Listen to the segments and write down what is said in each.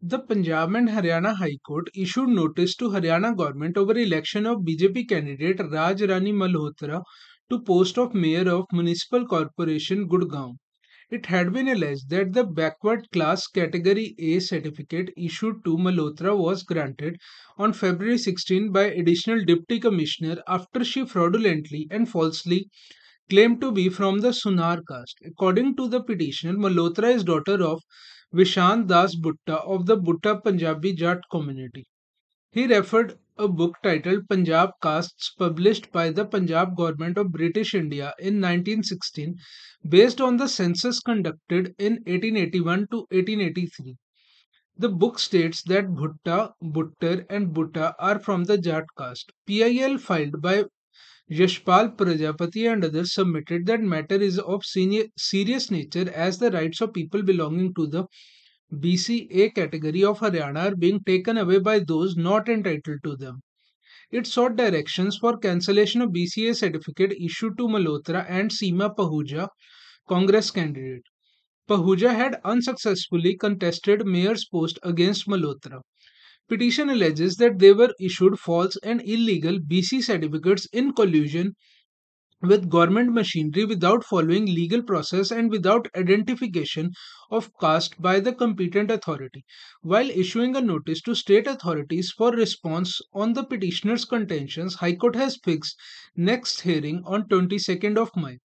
The Punjab and Haryana High Court issued notice to Haryana government over election of BJP candidate Raj Rani Malhotra to post of mayor of Municipal Corporation Gurgaon. It had been alleged that the backward class category A certificate issued to Malhotra was granted on February 16 by additional deputy commissioner after she fraudulently and falsely claimed to be from the Sunar caste. According to the petitioner, Malhotra is daughter of Vishant Das Bhutta of the Bhutta Punjabi Jat community. He referred a book titled Punjab Castes published by the Punjab government of British India in 1916 based on the census conducted in 1881 to 1883. The book states that Bhutta, Bhuttar and Bhutta are from the Jat caste. PIL filed by Yashpal Prajapati and others submitted that matter is of serious nature as the rights of people belonging to the BCA category of Haryana are being taken away by those not entitled to them. It sought directions for cancellation of BCA certificate issued to Malhotra and Seema Pahuja, Congress candidate. Pahuja had unsuccessfully contested mayor's post against Malhotra. Petition alleges that they were issued false and illegal BC certificates in collusion with government machinery without following legal process and without identification of caste by the competent authority. While issuing a notice to state authorities for response on the petitioner's contentions, High Court has fixed next hearing on 22nd of May.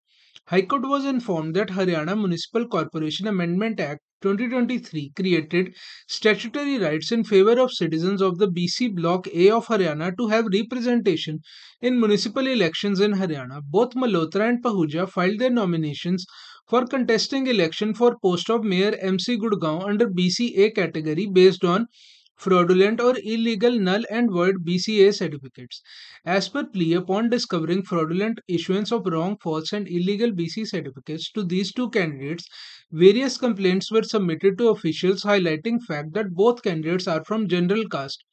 High Court was informed that Haryana Municipal Corporation Amendment Act 2023 created statutory rights in favor of citizens of the BC Block A of Haryana to have representation in municipal elections in Haryana. Both Malhotra and Pahuja filed their nominations for contesting election for post of Mayor MC Gurgaon under BCA category based on fraudulent or illegal null and void BCA certificates. As per plea, upon discovering fraudulent issuance of wrong, false, and illegal BC certificates to these two candidates, various complaints were submitted to officials highlighting fact that both candidates are from general caste,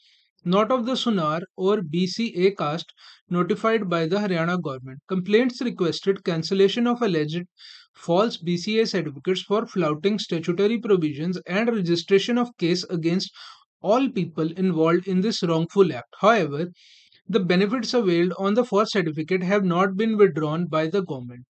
not of the Sunar or BCA caste notified by the Haryana government. Complaints requested cancellation of alleged false BCA certificates for flouting statutory provisions and registration of case against all people involved in this wrongful act. However, the benefits availed on the first certificate have not been withdrawn by the government.